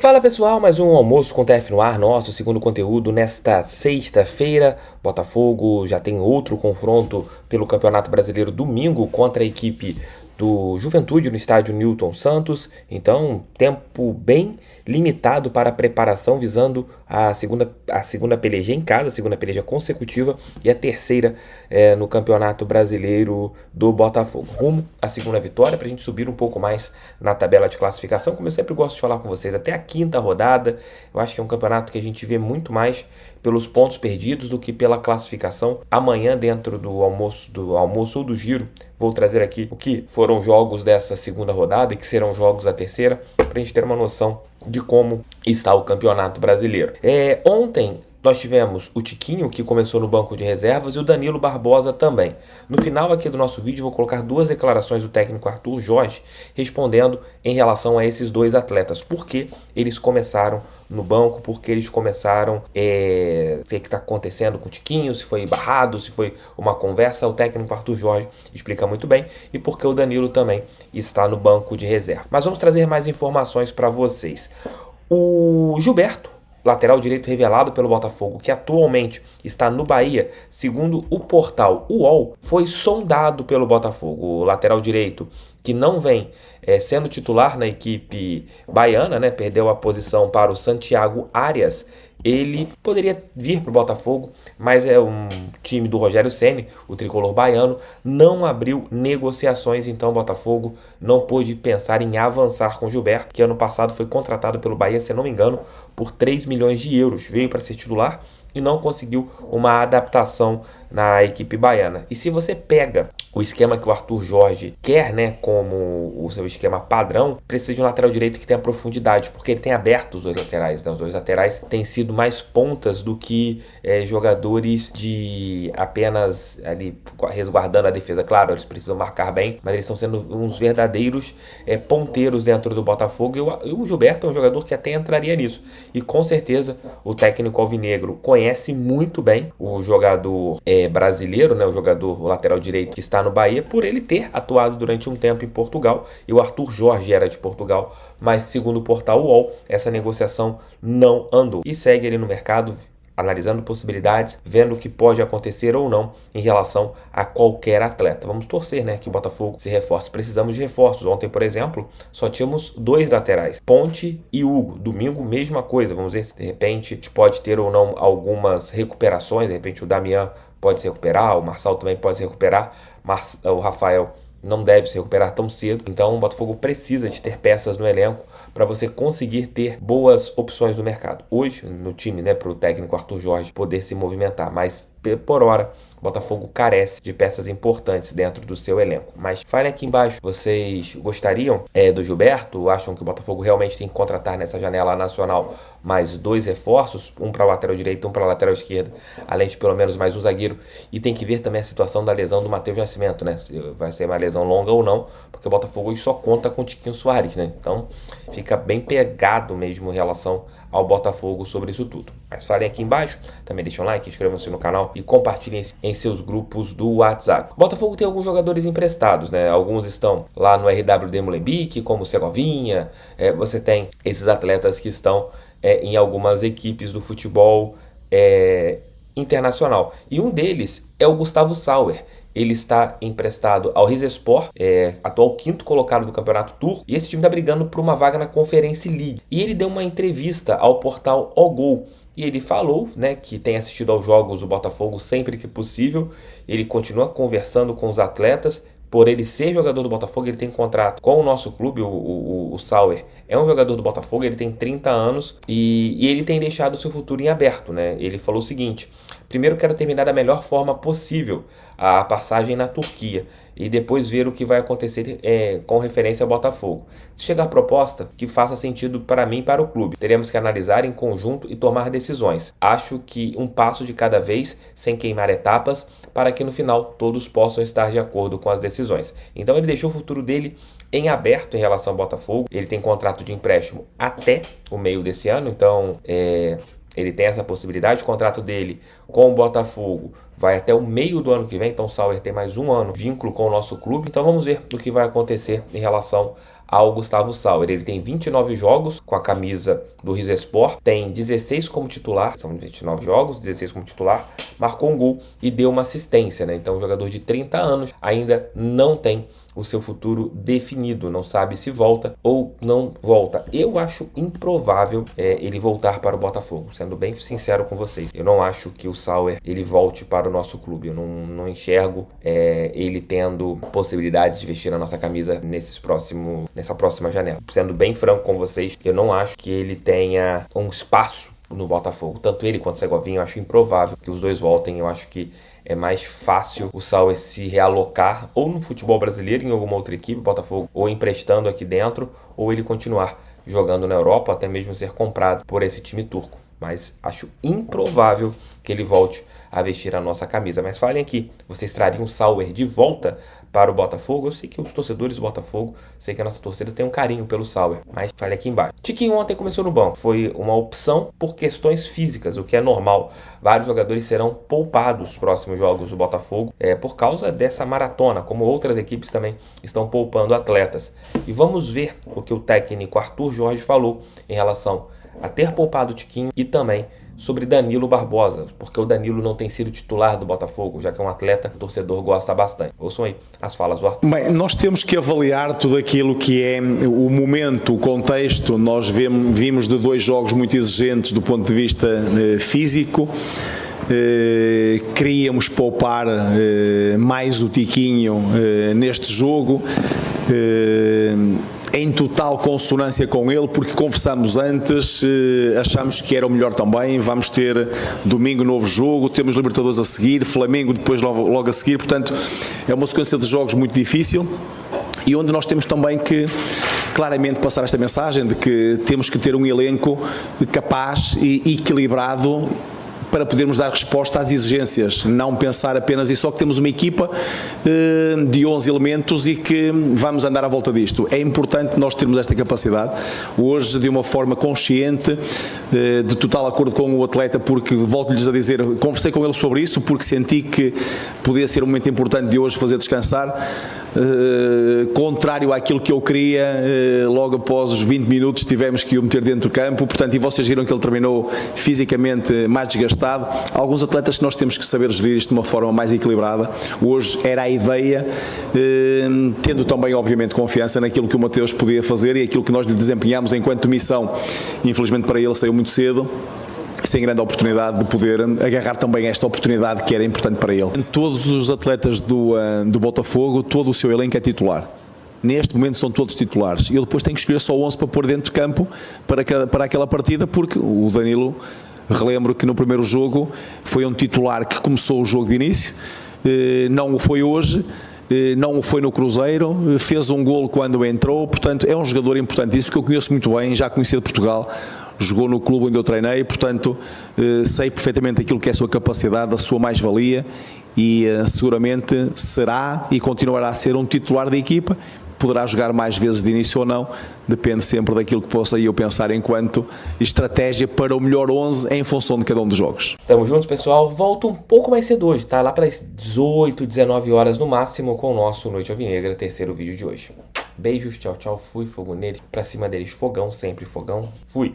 Fala pessoal, mais um almoço com TF no ar, nosso segundo conteúdo nesta sexta-feira. Botafogo já tem outro confronto pelo Campeonato Brasileiro domingo contra a equipe do Juventude no estádio Newton Santos. Então, tempo bem limitado para a preparação, visando a segunda peleja em casa, a segunda peleja consecutiva e a terceira no Campeonato Brasileiro do Botafogo. Rumo à segunda vitória para a gente subir um pouco mais na tabela de classificação. Como eu sempre gosto de falar com vocês, até a quinta rodada, eu acho que é um campeonato que a gente vê muito mais pelos pontos perdidos do que pela classificação. Amanhã, dentro do almoço ou do giro, vou trazer aqui o que foram jogos dessa segunda rodada e que serão jogos da terceira, para a gente ter uma noção de como está o Campeonato Brasileiro. Ontem nós tivemos o Tiquinho, que começou no banco de reservas, e o Danilo Barbosa também. No final aqui do nosso vídeo, vou colocar duas declarações do técnico Arthur Jorge respondendo em relação a esses dois atletas. Por que eles começaram no banco, por que eles começaram, o que está acontecendo com o Tiquinho, se foi barrado, se foi uma conversa. O técnico Arthur Jorge explica muito bem, e por que o Danilo também está no banco de reserva. Mas vamos trazer mais informações para vocês. O Gilberto, lateral direito revelado pelo Botafogo, que atualmente está no Bahia, segundo o portal UOL, foi sondado pelo Botafogo. O lateral direito, que não vem sendo titular na equipe baiana, né, perdeu a posição para o Santiago Arias. Ele poderia vir para o Botafogo, mas é um time do Rogério Ceni, o tricolor baiano, não abriu negociações, então o Botafogo não pôde pensar em avançar com o Gilberto, que ano passado foi contratado pelo Bahia, se não me engano, por 3 milhões de euros. Veio para ser titular e não conseguiu uma adaptação na equipe baiana. E se você pega o esquema que o Arthur Jorge quer, né, como o seu esquema padrão, precisa de um lateral direito que tenha profundidade, porque ele tem aberto os dois laterais, né? Os dois laterais têm sido mais pontas do que jogadores de apenas ali resguardando a defesa. Claro, eles precisam marcar bem, mas eles estão sendo uns verdadeiros ponteiros dentro do Botafogo, e o Gilberto é um jogador que até entraria nisso. E com certeza o técnico alvinegro conhece muito bem o jogador brasileiro, né, o lateral direito que está no Bahia, por ele ter atuado durante um tempo em Portugal, e o Arthur Jorge era de Portugal, mas segundo o portal UOL, essa negociação não andou. E segue ele no mercado, analisando possibilidades, vendo o que pode acontecer ou não em relação a qualquer atleta. Vamos torcer, né, que o Botafogo se reforce. Precisamos de reforços. Ontem, por exemplo, só tínhamos dois laterais, Ponte e Hugo. Domingo, mesma coisa. Vamos ver se de repente a gente pode ter ou não algumas recuperações. De repente o Damian pode se recuperar, o Marçal também pode se recuperar, o Rafael não deve se recuperar tão cedo. Então o Botafogo precisa de ter peças no elenco para você conseguir ter boas opções no mercado. Hoje, no time, né, para o técnico Arthur Jorge poder se movimentar, mas por hora, o Botafogo carece de peças importantes dentro do seu elenco. Mas fale aqui embaixo, vocês gostariam do Gilberto? Acham que o Botafogo realmente tem que contratar nessa janela nacional mais dois reforços? Um para a lateral direita, um para a lateral esquerda, além de pelo menos mais um zagueiro. E tem que ver também a situação da lesão do Matheus Nascimento, né? Se vai ser uma lesão longa ou não, porque o Botafogo hoje só conta com o Tiquinho Soares, né? Então fica bem pegado mesmo em relação ao Botafogo sobre isso tudo. Mas falem aqui embaixo, também deixem um like, inscrevam-se no canal e compartilhem em seus grupos do WhatsApp. O Botafogo tem alguns jogadores emprestados, né? Alguns estão lá no RWD Molenbeek, como o Segovinha. Você tem esses atletas que estão em algumas equipes do futebol internacional. E um deles é o Gustavo Sauer. Ele está emprestado ao Rizespor, atual quinto colocado do campeonato turco, e esse time está brigando por uma vaga na Conference League. E ele deu uma entrevista ao portal O Gol, e ele falou, né, que tem assistido aos jogos do Botafogo sempre que possível. Ele continua conversando com os atletas. Por ele ser jogador do Botafogo, ele tem contrato com o nosso clube. O Sauer é um jogador do Botafogo, ele tem 30 anos e ele tem deixado o seu futuro em aberto, né? Ele falou o seguinte: primeiro quero terminar da melhor forma possível a passagem na Turquia e depois ver o que vai acontecer com referência ao Botafogo. Se chegar proposta que faça sentido para mim e para o clube, teremos que analisar em conjunto e tomar decisões. Acho que um passo de cada vez, sem queimar etapas, para que no final todos possam estar de acordo com as decisões. Então ele deixou o futuro dele em aberto em relação ao Botafogo. Ele tem contrato de empréstimo até o meio desse ano, então ele tem essa possibilidade. O contrato dele com o Botafogo vai até o meio do ano que vem, então o Sauer tem mais um ano de vínculo com o nosso clube. Então vamos ver o que vai acontecer em relação ao Gustavo Sauer. Ele tem 29 jogos com a camisa do Rizespor, tem 16 como titular, são 29 jogos, 16 como titular, marcou um gol e deu uma assistência, né? Então, um jogador de 30 anos ainda não tem o seu futuro definido, não sabe se volta ou não volta. Eu acho improvável ele voltar para o Botafogo, sendo bem sincero com vocês. Eu não acho que o Sauer ele volte para o nosso clube. Eu não enxergo ele tendo possibilidades de vestir a nossa camisa nessa próxima janela. Sendo bem franco com vocês, eu não acho que ele tenha um espaço no Botafogo. Tanto ele quanto o Segovinha, eu acho improvável que os dois voltem. Eu acho que é mais fácil o Sauer se realocar ou no futebol brasileiro, em alguma outra equipe, Botafogo, ou emprestando aqui dentro, ou ele continuar jogando na Europa, até mesmo ser comprado por esse time turco. Mas acho improvável que ele volte a vestir a nossa camisa. Mas falem aqui, vocês trariam o Sauer de volta para o Botafogo? Eu sei que os torcedores do Botafogo, sei que a nossa torcida tem um carinho pelo Sauer, mas falem aqui embaixo. Tiquinho ontem começou no banco, foi uma opção por questões físicas, o que é normal. Vários jogadores serão poupados nos próximos jogos do Botafogo por causa dessa maratona, como outras equipes também estão poupando atletas. E vamos ver o que o técnico Arthur Jorge falou em relação a ter poupado o Tiquinho e também sobre Danilo Barbosa, porque o Danilo não tem sido titular do Botafogo, já que é um atleta que o torcedor gosta bastante. Ouçam aí as falas do Arthur. Bem, nós temos que avaliar tudo aquilo que é o momento, o contexto. Nós vimos de 2 jogos muito exigentes do ponto de vista físico. Queríamos poupar mais o Tiquinho neste jogo, em total consonância com ele, porque conversamos antes, achamos que era o melhor também. Vamos ter domingo novo jogo, temos Libertadores a seguir, Flamengo depois logo a seguir, portanto é uma sequência de jogos muito difícil e onde nós temos também que claramente passar esta mensagem de que temos que ter um elenco capaz e equilibrado para podermos dar resposta às exigências, não pensar apenas e só que temos uma equipa de 11 elementos e que vamos andar à volta disto. É importante nós termos esta capacidade, hoje de uma forma consciente, de total acordo com o atleta, porque volto-lhes a dizer, conversei com ele sobre isso, porque senti que podia ser um momento importante de hoje fazer descansar, contrário àquilo que eu queria, logo após os 20 minutos tivemos que o meter dentro do campo, portanto, e vocês viram que ele terminou fisicamente mais desgastado. Alguns atletas que nós temos que saber gerir isto de uma forma mais equilibrada. Hoje era a ideia, tendo também obviamente confiança naquilo que o Mateus podia fazer e aquilo que nós lhe desempenhamos enquanto missão. Infelizmente para ele saiu muito cedo, sem grande oportunidade de poder agarrar também esta oportunidade que era importante para ele. Todos os atletas do Botafogo, todo o seu elenco é titular. Neste momento são todos titulares. Ele depois tem que escolher só 11 para pôr dentro de campo para aquela partida, porque o Danilo, relembro que no primeiro jogo foi um titular que começou o jogo de início, não o foi hoje, não o foi no Cruzeiro, fez um golo quando entrou, portanto é um jogador importantíssimo que eu conheço muito bem, já conheci de Portugal, jogou no clube onde eu treinei, portanto sei perfeitamente aquilo que é a sua capacidade, a sua mais-valia e seguramente será e continuará a ser um titular da equipa. Poderá jogar mais vezes de início ou não, depende sempre daquilo que possa eu pensar enquanto estratégia para o melhor 11 em função de cada um dos jogos. Tamo juntos, pessoal. Volto um pouco mais cedo hoje, tá? Lá para as 18, 19 horas no máximo com o nosso Noite Alvinegra, terceiro vídeo de hoje. Beijos, tchau, tchau. Fui, fogo neles. Pra cima deles, fogão, sempre fogão. Fui.